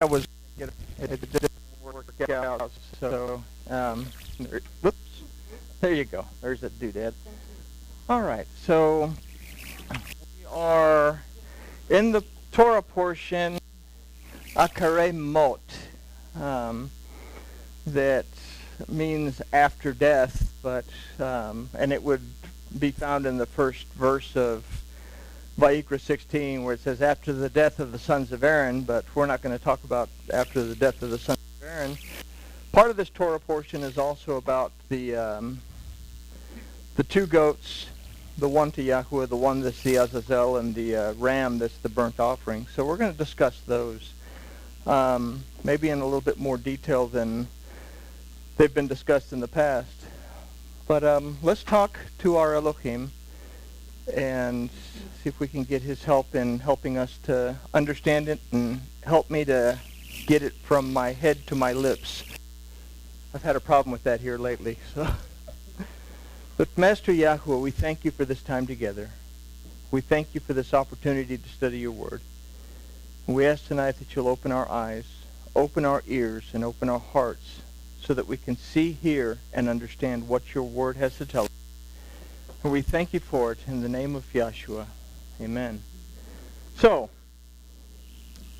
I was it didn't work out. So, whoops. There you go. There's that doodad. All right. So we are in the Torah portion, Acharei mot, that means after death, but and it would be found in the first verse of Vayikra 16, where it says, after the death of the sons of Aaron, but we're not going to talk about after the death of the sons of Aaron. Part of this Torah portion is also about the two goats, the one to Yahuwah, the one that's the Azazel, and the ram that's the burnt offering. So we're going to discuss those, maybe in a little bit more detail than they've been discussed in the past. But let's talk to our Elohim and see if we can get his help in helping us to understand it and help me to get it from my head to my lips. I've had a problem with that here lately. So, but Master Yahuwah, we thank you for this time together. We thank you for this opportunity to study your word. We ask tonight that you'll open our eyes, open our ears, and open our hearts so that we can see, hear, and understand what your word has to tell us. And we thank you for it in the name of Yeshua. Amen. So,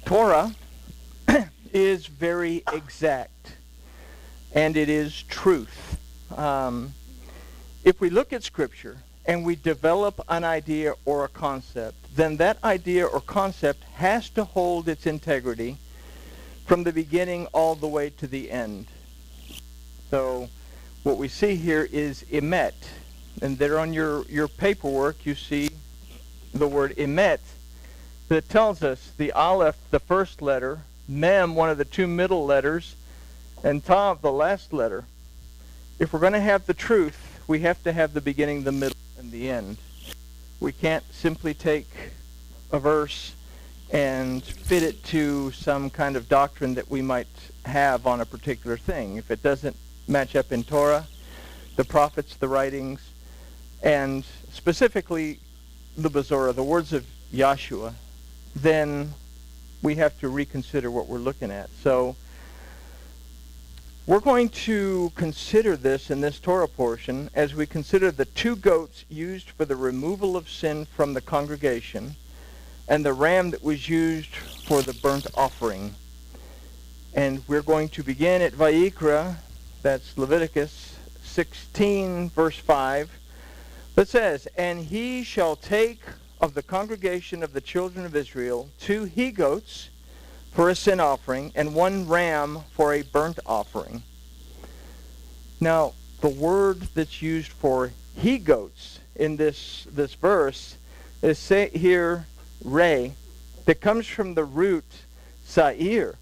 Torah is very exact, and it is truth. If we look at Scripture and we develop an idea or a concept, then that idea or concept has to hold its integrity from the beginning all the way to the end. So, what we see here is emet. And there on your paperwork, you see the word emet that tells us the aleph, the first letter, mem, one of the two middle letters, and tav, the last letter. If we're going to have the truth, we have to have the beginning, the middle, and the end. We can't simply take a verse and fit it to some kind of doctrine that we might have on a particular thing. If it doesn't match up in Torah, the prophets, the writings, and specifically the Bezorah, the words of Yahshua, then we have to reconsider what we're looking at. So we're going to consider this in this Torah portion as we consider the two goats used for the removal of sin from the congregation and the ram that was used for the burnt offering. And we're going to begin at Vayikra, that's Leviticus 16, verse 5. That says, and he shall take of the congregation of the children of Israel 2 he-goats for a sin offering, and 1 ram for a burnt offering. Now, the word that's used for he-goats in this verse is say here, re, that comes from the root sa'ir,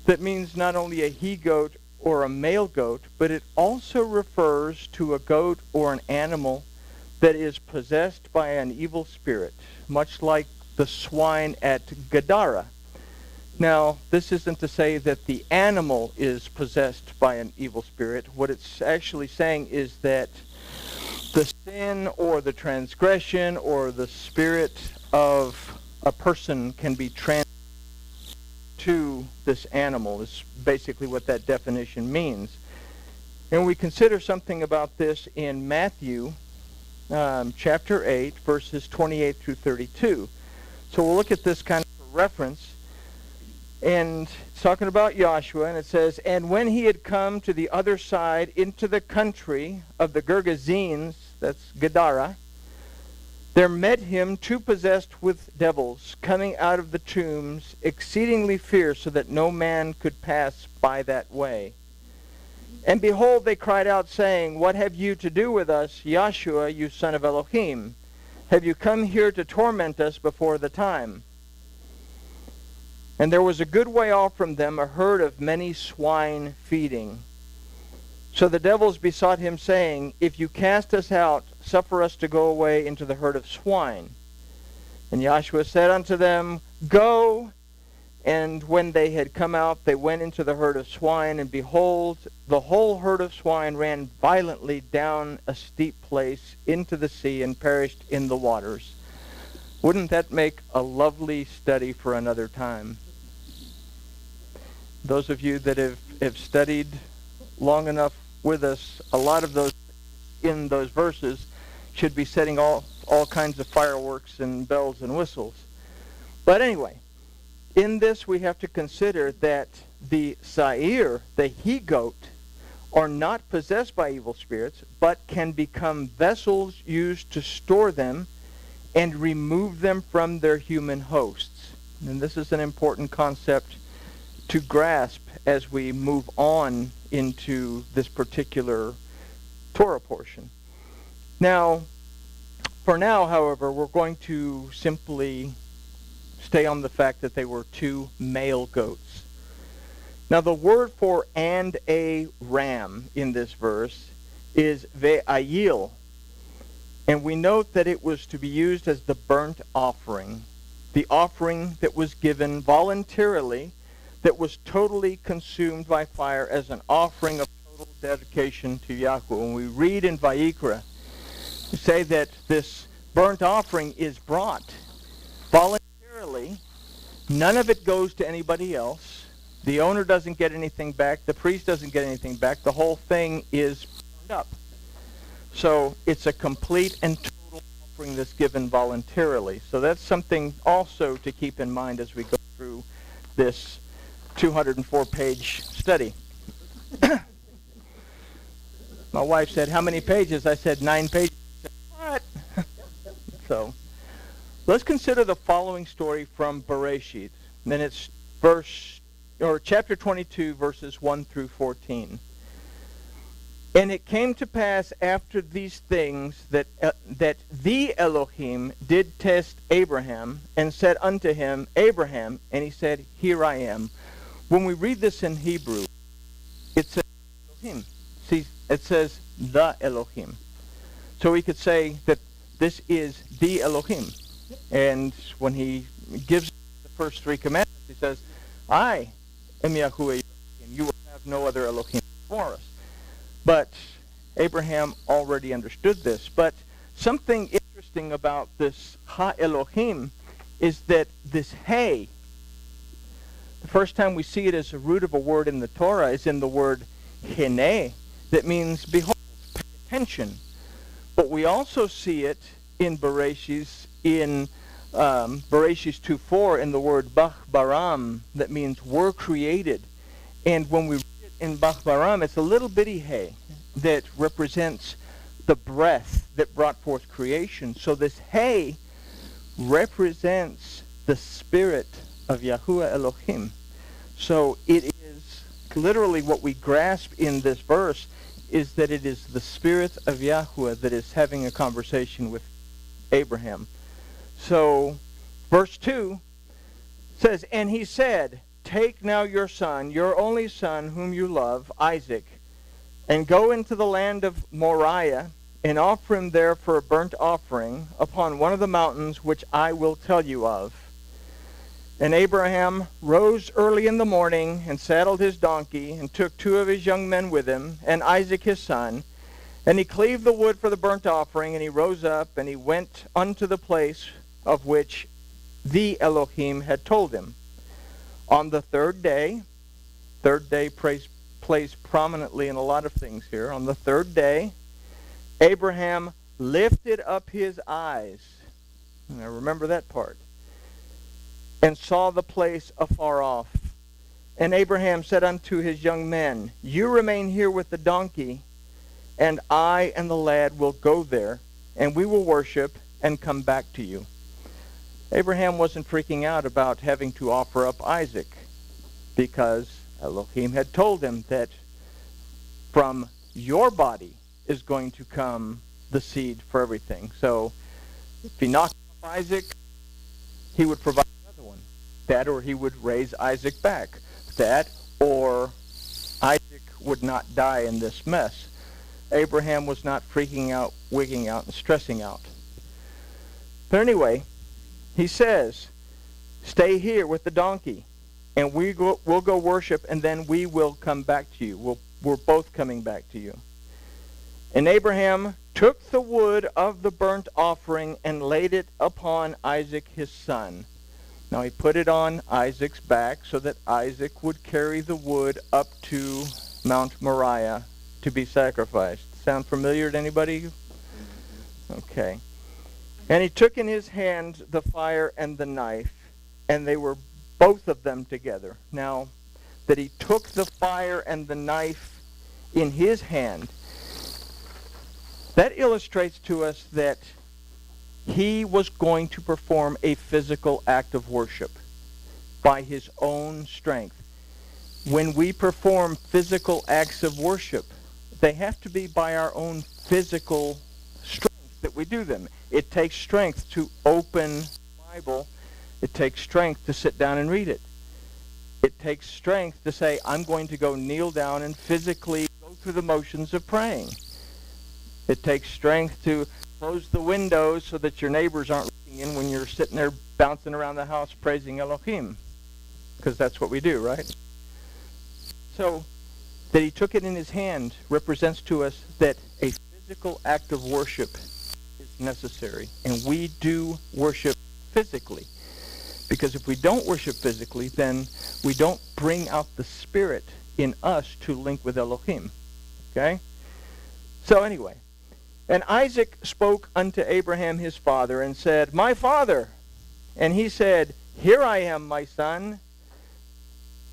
that means not only a he-goat or a male goat, but it also refers to a goat or an animal that is possessed by an evil spirit, much like the swine at Gadara. Now, this isn't to say that the animal is possessed by an evil spirit. What it's actually saying is that the sin or the transgression or the spirit of a person can be transferred to this animal, is basically what that definition means. And we consider something about this in Matthew chapter 8, verses 28 through 32. So we'll look at this kind of reference. And it's talking about Joshua, and it says, and when he had come to the other side into the country of the Gergesenes, that's Gadara, there met him 2 possessed with devils, coming out of the tombs, exceedingly fierce, so that no man could pass by that way. And behold, they cried out, saying, what have you to do with us, Yahshua, you son of Elohim? Have you come here to torment us before the time? And there was a good way off from them a herd of many swine feeding. So the devils besought him, saying, if you cast us out, suffer us to go away into the herd of swine. And Yahshua said unto them, go. And when they had come out, they went into the herd of swine, and behold, the whole herd of swine ran violently down a steep place into the sea and perished in the waters. Wouldn't that make a lovely study for another time? Those of you that have studied long enough with us, a lot of those in those verses should be setting all kinds of fireworks and bells and whistles. But anyway, in this we have to consider that the Sa'ir, the he-goat, are not possessed by evil spirits, but can become vessels used to store them and remove them from their human hosts. And this is an important concept to grasp as we move on into this particular Torah portion. Now, for now, however, we're going to simply stay on the fact that they were two male goats. Now, the word for "and a ram" in this verse is ve'ayil, and we note that it was to be used as the burnt offering, the offering that was given voluntarily, that was totally consumed by fire as an offering of total dedication to Yahweh. When we read in Vayikra, we say that this burnt offering is brought voluntarily. None of it goes to anybody else. The owner doesn't get anything back. The priest doesn't get anything back. The whole thing is burned up. So it's a complete and total offering that's given voluntarily. So that's something also to keep in mind as we go through this 204-page study. My wife said, "How many pages?" I said, 9 pages. She said, "What?" So let's consider the following story from Bereshit. And then it's chapter 22, verses 1 through 14. "And it came to pass after these things that the Elohim did test Abraham, and said unto him, Abraham, and he said, Here I am." When we read this in Hebrew, it says Elohim. See, it says the Elohim. So we could say that this is the Elohim. And when he gives the first 3 commandments, he says, "I am Yahuwah Elohim. You will have no other Elohim before us." But Abraham already understood this. But something interesting about this Ha-Elohim is that this Hey, the first time we see it as a root of a word in the Torah is in the word Hine, that means behold, pay attention. But we also see it in Bereshit 2:4 in the word Bach Baram, that means were created. And when we read it in Bach Baram, it's a little bitty Hey that represents the breath that brought forth creation. So this Hey represents the spirit of Yahuwah Elohim. So it is literally what we grasp in this verse is that it is the spirit of Yahuwah that is having a conversation with Abraham. So verse 2 says, "And he said, Take now your son, your only son whom you love, Isaac, and go into the land of Moriah, and offer him there for a burnt offering upon one of the mountains which I will tell you of. And Abraham rose early in the morning, and saddled his donkey, and took 2 of his young men with him, and Isaac his son. And he cleaved the wood for the burnt offering, and he rose up, and he went unto the place of which the Elohim had told him. On the third day plays prominently in a lot of things here. On the third day, Abraham lifted up his eyes." Now remember that part. "And saw the place afar off. And Abraham said unto his young men, You remain here with the donkey, and I and the lad will go there, and we will worship and come back to you." Abraham wasn't freaking out about having to offer up Isaac, because Elohim had told him that from your body is going to come the seed for everything. So if he knocked off Isaac, he would provide another one. That, or he would raise Isaac back. That, or Isaac would not die in this mess. Abraham was not freaking out, wigging out, and stressing out. But anyway, he says, "Stay here with the donkey, and we'll go worship, and then we will come back to you. We're both coming back to you." And Abraham took the wood of the burnt offering and laid it upon Isaac his son. Now he put it on Isaac's back so that Isaac would carry the wood up to Mount Moriah to be sacrificed. Sound familiar to anybody? Okay. And he took in his hand the fire and the knife, and they were both of them together. Now, that he took the fire and the knife in his hand, that illustrates to us that he was going to perform a physical act of worship by his own strength. When we perform physical acts of worship, they have to be by our own physical strength that we do them. It takes strength to open the Bible. It takes strength to sit down and read it. It takes strength to say, I'm going to go kneel down and physically go through the motions of praying. It takes strength to close the windows so that your neighbors aren't looking in when you're sitting there bouncing around the house praising Elohim. Because that's what we do, right? So, that he took it in his hand represents to us that a physical act of worship is necessary. And we do worship physically. Because if we don't worship physically, then we don't bring out the Spirit in us to link with Elohim. Okay? So anyway, and Isaac spoke unto Abraham his father and said, My father. And he said, Here I am, my son.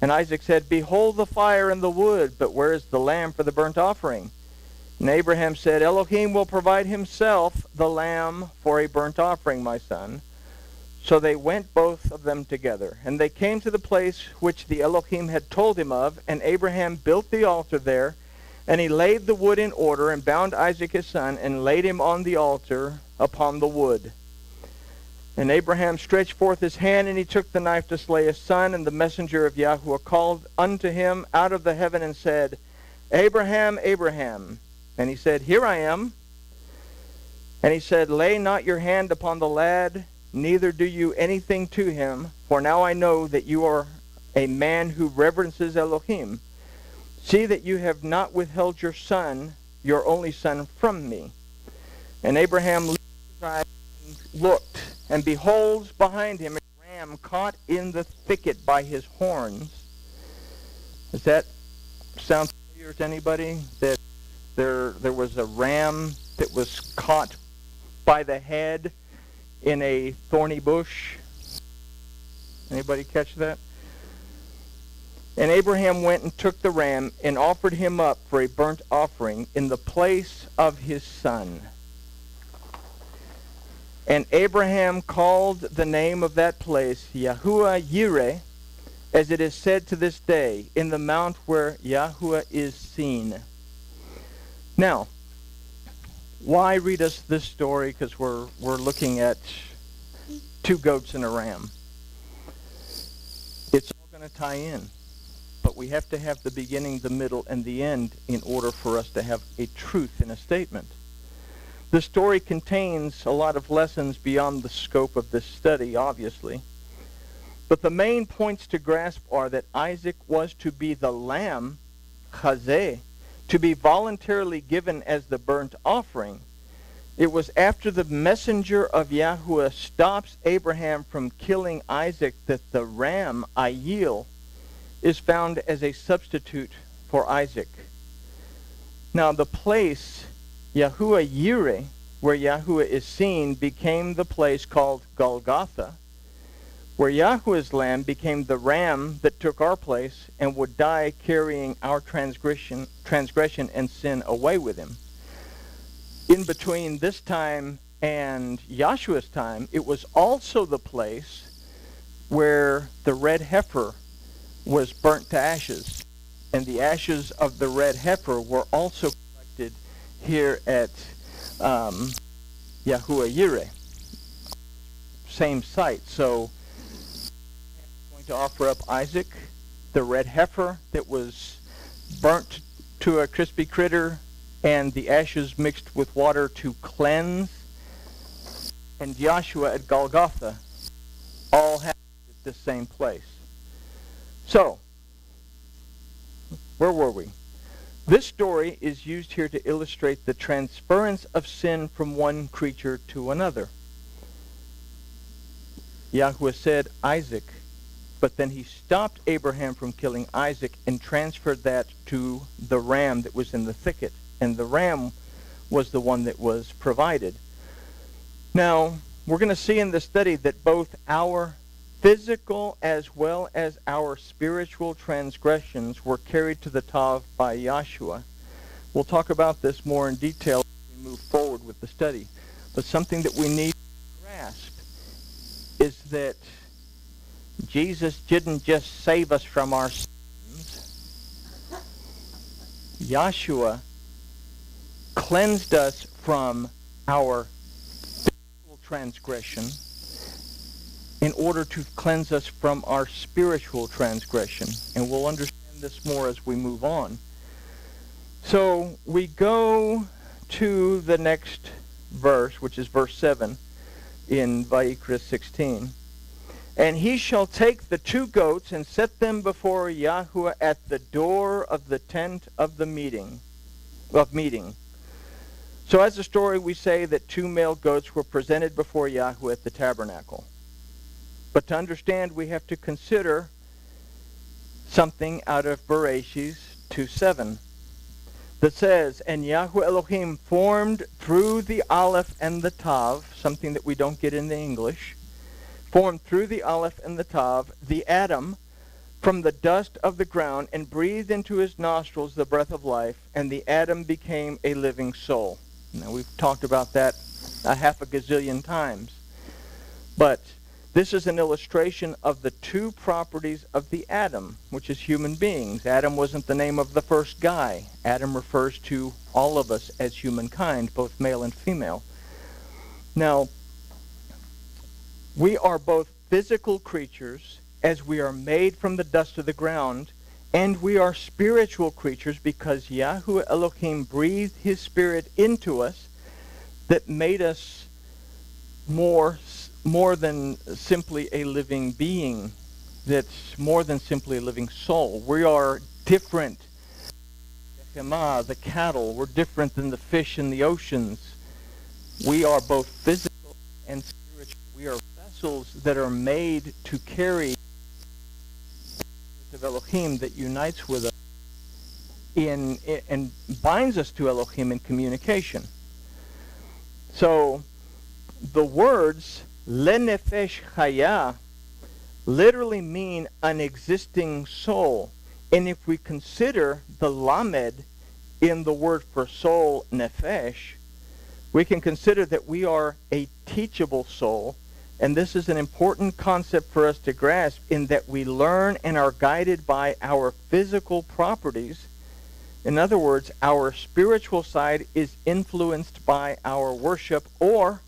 And Isaac said, Behold the fire and the wood, but where is the lamb for the burnt offering? And Abraham said, Elohim will provide himself the lamb for a burnt offering, my son. So they went both of them together. And they came to the place which the Elohim had told him of, and Abraham built the altar there. And he laid the wood in order, and bound Isaac his son, and laid him on the altar upon the wood. And Abraham stretched forth his hand, and he took the knife to slay his son. And the messenger of Yahweh called unto him out of the heaven, and said, Abraham, Abraham. And he said, Here I am. And he said, Lay not your hand upon the lad, neither do you anything to him, for now I know that you are a man who reverences Elohim. See that you have not withheld your son, your only son, from me. And Abraham lifted his eyes and looked, and behold, behind him a ram caught in the thicket by his horns. Does that sound familiar to anybody? That there was a ram that was caught by the head in a thorny bush? Anybody catch that? And Abraham went and took the ram and offered him up for a burnt offering in the place of his son. And Abraham called the name of that place Yahuwah Yireh, as it is said to this day, in the mount where Yahuwah is seen. Now, why read us this story? Because we're looking at two goats and a ram. It's all going to tie in. But we have to have the beginning, the middle, and the end in order for us to have a truth in a statement. The story contains a lot of lessons beyond the scope of this study, obviously. But the main points to grasp are that Isaac was to be the lamb, chazeh, to be voluntarily given as the burnt offering. It was after the messenger of Yahweh stops Abraham from killing Isaac that the ram, Ayil, is found as a substitute for Isaac. Now the place, Yahuwah Yireh, where Yahuwah is seen, became the place called Golgotha, where Yahweh's lamb became the ram that took our place and would die carrying our transgression and sin away with him. In between this time and Yahshua's time, it was also the place where the red heifer was burnt to ashes. And the ashes of the red heifer were also collected here at Yahuwah Yireh. Same site. So, I'm going to offer up Isaac, the red heifer that was burnt to a crispy critter, and the ashes mixed with water to cleanse, and Joshua at Golgotha, all happened at the same place. So, where were we? This story is used here to illustrate the transference of sin from one creature to another. Yahweh said Isaac, but then he stopped Abraham from killing Isaac and transferred that to the ram that was in the thicket. And the ram was the one that was provided. Now, we're going to see in this study that both our physical as well as our spiritual transgressions were carried to the Tav by Yahshua. We'll talk about this more in detail as we move forward with the study. But something that we need to grasp is that Jesus didn't just save us from our sins. Yahshua cleansed us from our physical transgression in order to cleanse us from our spiritual transgression. And we'll understand this more as we move on. So we go to the next verse, which is verse 7 in Vayikra 16. And he shall take the 2 goats and set them before Yahuwah at the door of the tent of the meeting. So as a story, we say that 2 male goats were presented before Yahuwah at the tabernacle. But to understand, we have to consider something out of Bereshit 2:7 that says, and Yahweh Elohim formed through the Aleph and the Tav, something that we don't get in the English, formed through the Aleph and the Tav, the Adam, from the dust of the ground, and breathed into his nostrils the breath of life, and the Adam became a living soul. Now, we've talked about that a half a gazillion times. But this is an illustration of the 2 properties of the Adam, which is human beings. Adam wasn't the name of the first guy. Adam refers to all of us as humankind, both male and female. Now, we are both physical creatures, as we are made from the dust of the ground, and we are spiritual creatures because Yahweh Elohim breathed his spirit into us that made us more than simply a living being, that's more than simply a living soul. We are different. The cattle, we're different than the fish in the oceans. We are both physical and spiritual. We are vessels that are made to carry of Elohim that unites with us and binds us to Elohim in communication. So the words lenefesh chaya literally mean an existing soul. And if we consider the lamed in the word for soul, nefesh, we can consider that we are a teachable soul. And this is an important concept for us to grasp, in that we learn and are guided by our physical properties. In other words, our spiritual side is influenced by our worship, or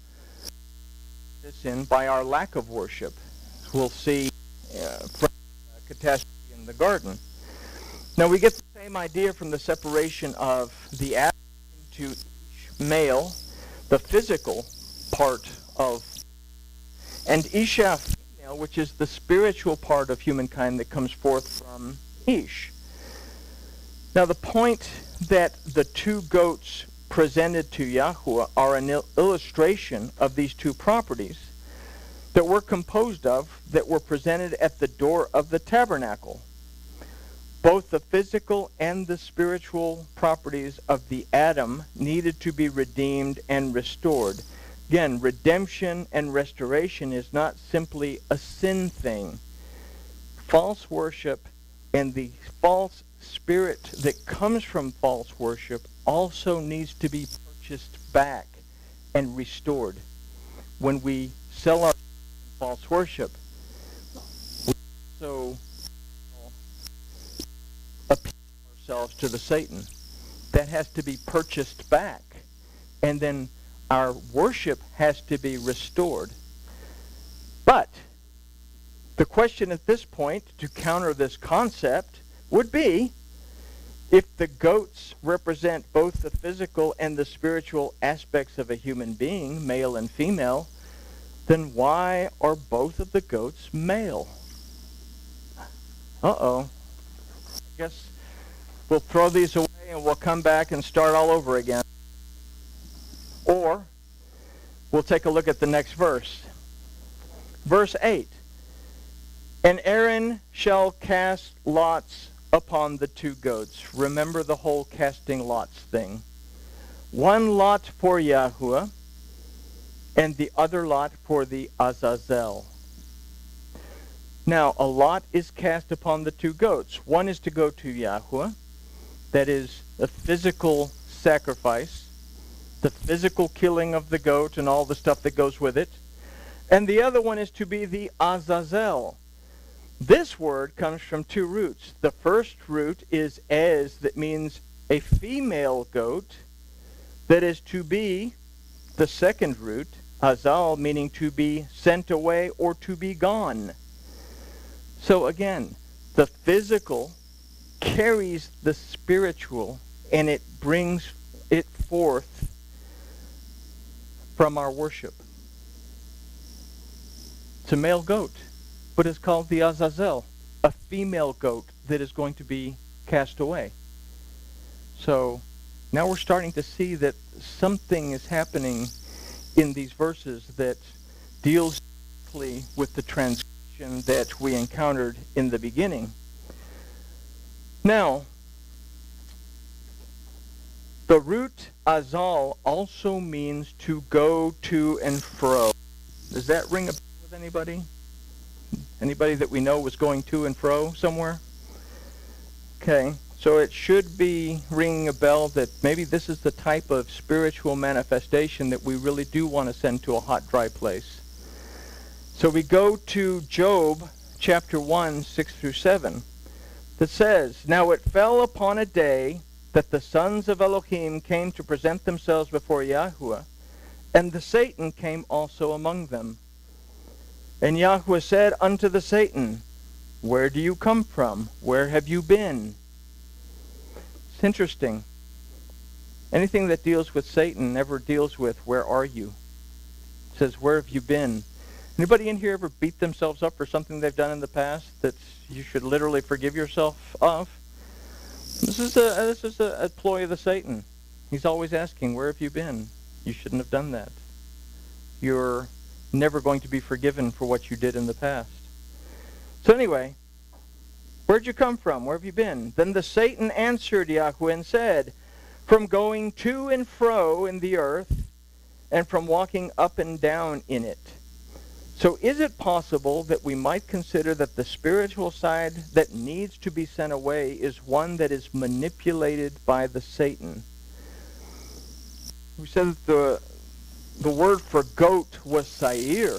by our lack of worship. We'll see from the catastrophe in the garden. Now we get the same idea from the separation of the Adam into each male, the physical part of, and Isha, female, which is the spiritual part of humankind that comes forth from Ish. Now the point that the 2 goats presented to Yahuwah are an illustration of these 2 properties that we're composed of, that were presented at the door of the tabernacle. Both the physical and the spiritual properties of the Adam needed to be redeemed and restored. Again, redemption and restoration is not simply a sin thing. False worship and the false spirit that comes from false worship also needs to be purchased back and restored. When we sell our false worship, we also appeal ourselves to the Satan. That has to be purchased back. And then our worship has to be restored. But the question at this point, to counter this concept, would be, if the goats represent both the physical and the spiritual aspects of a human being, male and female, then why are both of the goats male? I guess we'll throw these away and we'll come back and start all over again. Or we'll take a look at the next verse. Verse 8. And Aaron shall cast lots upon the 2 goats. Remember the whole casting lots thing. 1 lot for Yahuwah, and the other lot for the Azazel. Now, a lot is cast upon the 2 goats. One is to go to Yahuwah, that is a physical sacrifice, the physical killing of the goat and all the stuff that goes with it. And the other one is to be the Azazel. This word comes from 2 roots. The first root is ez, that means a female goat, that is to be the second root, azal, meaning to be sent away or to be gone. So again, the physical carries the spiritual, and it brings it forth from our worship. It's a male goat, but it's called the Azazel, a female goat that is going to be cast away. So now we're starting to see that something is happening in these verses that deals directly with the transgression that we encountered in the beginning. Now, the root azal also means to go to and fro. Does that ring a bell with anybody? Anybody that we know was going to and fro somewhere? Okay, so it should be ringing a bell that maybe this is the type of spiritual manifestation that we really do want to send to a hot, dry place. So we go to Job chapter 1, 6 through 7, that says, Now it fell upon a day that the sons of Elohim came to present themselves before Yahuwah, and the Satan came also among them. And Yahuwah said unto the Satan, Where do you come from? Where have you been? It's interesting. Anything that deals with Satan never deals with, where are you? It says, where have you been? Anybody in here ever beat themselves up for something they've done in the past that you should literally forgive yourself of? This is a ploy of the Satan. He's always asking, where have you been? You shouldn't have done that. You're never going to be forgiven for what you did in the past. So anyway, where'd you come from? Where have you been? Then the Satan answered Yahweh and said, From going to and fro in the earth, and from walking up and down in it. So is it possible that we might consider that the spiritual side that needs to be sent away is one that is manipulated by the Satan? We said that the word for goat was sair,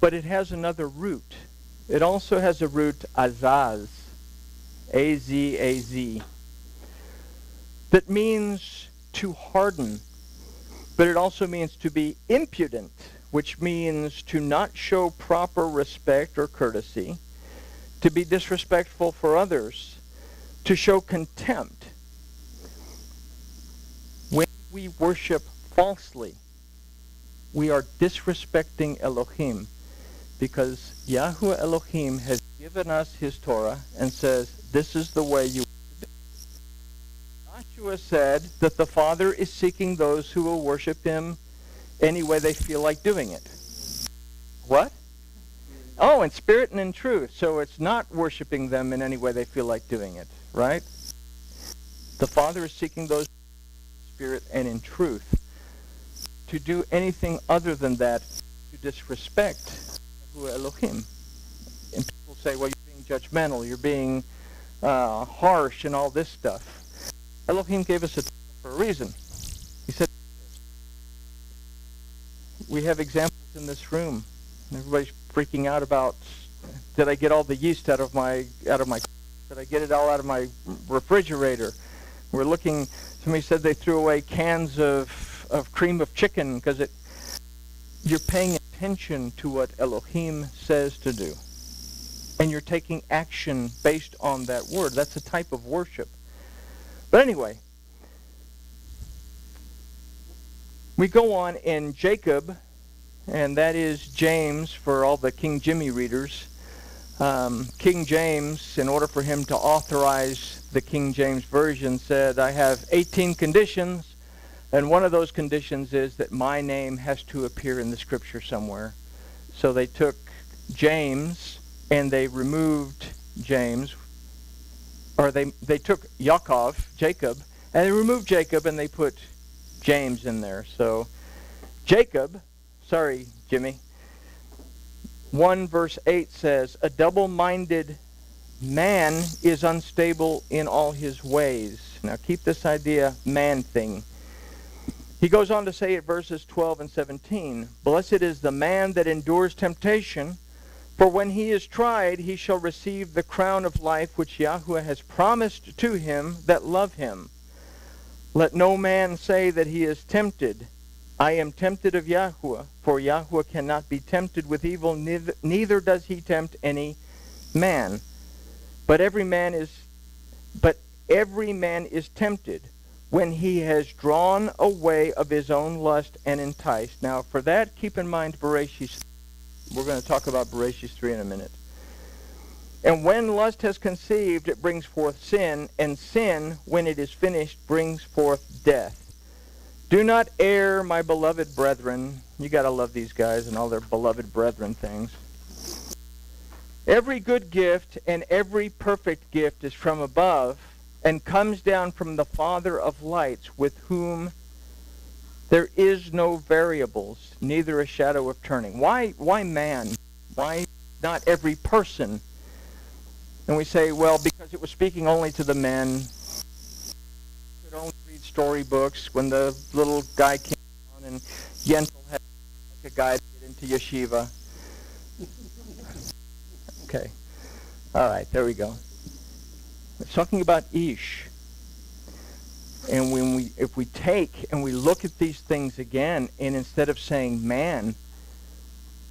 but it has another root. It also has a root azaz, A-Z-A-Z, that means to harden, but it also means to be impudent, which means to not show proper respect or courtesy, to be disrespectful for others, to show contempt. When we worship falsely, we are disrespecting Elohim, because Yahuwah Elohim has given us his Torah and says, this is the way you worship. Joshua said that the Father is seeking those who will worship him any way they feel like doing it. What? Oh, in spirit and in truth. So it's not worshiping them in any way they feel like doing it, right? The Father is seeking those in spirit and in truth. To do anything other than that, to disrespect Elohim. And people say, well, you're being judgmental, you're being harsh and all this stuff. Elohim gave us a for a reason. He said, we have examples in this room. Everybody's freaking out about, did I get all the yeast out of my, did I get it all out of my refrigerator? We're looking, somebody said they threw away cans of cream of chicken because you're paying attention to what Elohim says to do. And you're taking action based on that word. That's a type of worship. But anyway, we go on in Jacob, and that is James for all the King Jimmy readers. King James, in order for him to authorize the King James Version, said, I have 18 conditions, and one of those conditions is that my name has to appear in the Scripture somewhere. So they took James and they removed James, or they took Jacob, and they removed Jacob and they put James in there. So Jacob, sorry, Jimmy, 1 verse 8 says, a double-minded man is unstable in all his ways. Now keep this idea man thing. He goes on to say at verses 12 and 17, blessed is the man that endures temptation, for when he is tried, he shall receive the crown of life which Yahuwah has promised to him that love him. Let no man say that he is tempted. I am tempted of Yahuwah, for Yahuwah cannot be tempted with evil, neither does he tempt any man. But every man is tempted when he has drawn away of his own lust and enticed. Now, for that, keep in mind Bereshit. We're going to talk about Bereshit 3 in a minute. And when lust has conceived, it brings forth sin, and sin, when it is finished, brings forth death. Do not err, my beloved brethren. You got to love these guys and all their beloved brethren things. Every good gift and every perfect gift is from above and comes down from the Father of lights, with whom there is no variables, neither a shadow of turning. Why man? Why not every person? And we say, well, because it was speaking only to the men. You could only read storybooks. When the little guy came down and Yentl had like a guy to get into yeshiva. Okay. All right, there we go. It's talking about Ish. And if we take and we look at these things again, and instead of saying man,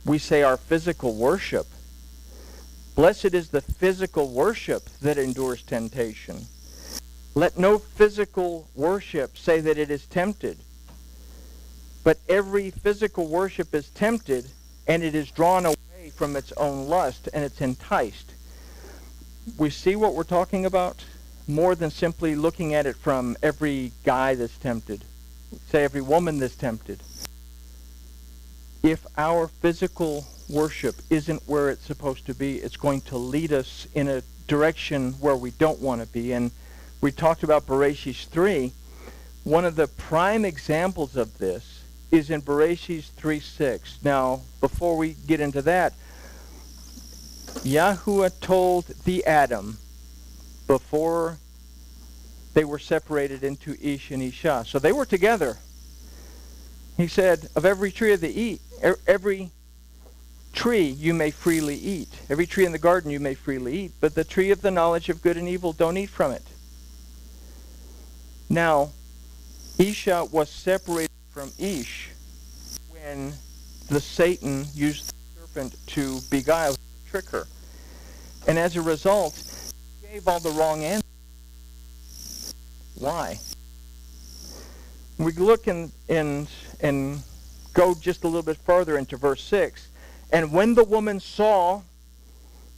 we say our physical worship. Blessed is the physical worship that endures temptation. Let no physical worship say that it is tempted. But every physical worship is tempted, and it is drawn away from its own lust, and it's enticed. We see what we're talking about? More than simply looking at it from every guy that's tempted. Say every woman that's tempted. If our physical worship isn't where it's supposed to be, it's going to lead us in a direction where we don't want to be. And we talked about Bereshit 3. One of the prime examples of this is in Bereshit 3:6. Now, before we get into that, Yahuwah told the Adam before they were separated into Ish and Isha. So they were together. He said, of every tree every tree you may freely eat. Every tree in the garden you may freely eat. But the tree of the knowledge of good and evil, don't eat from it. Now, Isha was separated from Ish when the Satan used the serpent to beguile, trick her. And as a result, he gave all the wrong answers. Why? We look and go just a little bit further into verse 6. And when the woman saw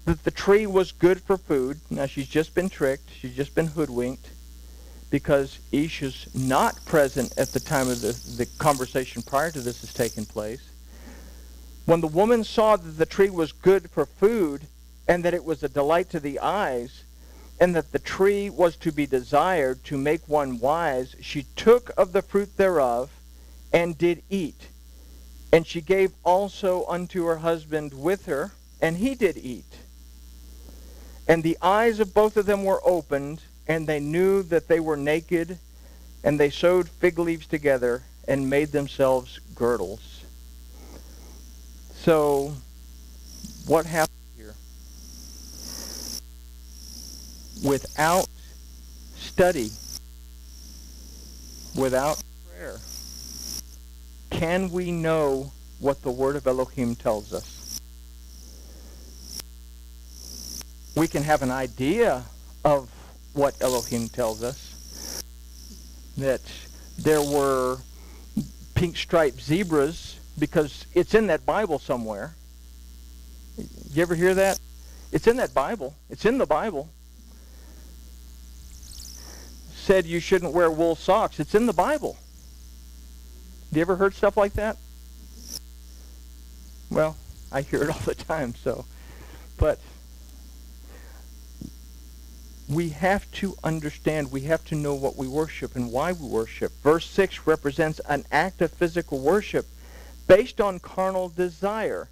that the tree was good for food, now she's just been tricked, she's just been hoodwinked, because Ish is not present at the time of the conversation prior to this has taken place. When the woman saw that the tree was good for food, and that it was a delight to the eyes, and that the tree was to be desired to make one wise, she took of the fruit thereof, and did eat. And she gave also unto her husband with her, and he did eat. And the eyes of both of them were opened, and they knew that they were naked, and they sewed fig leaves together, and made themselves girdles. So, what happened here? Without study, without prayer, can we know what the Word of Elohim tells us? We can have an idea of what Elohim tells us. That there were pink striped zebras, because it's in that Bible somewhere. You ever hear that? It's in that Bible. It's in the Bible. Said you shouldn't wear wool socks. It's in the Bible. You ever heard stuff like that? Well, I hear it all the time. So, but we have to understand, we have to know what we worship and why we worship. Verse 6 represents an act of physical worship based on carnal desire.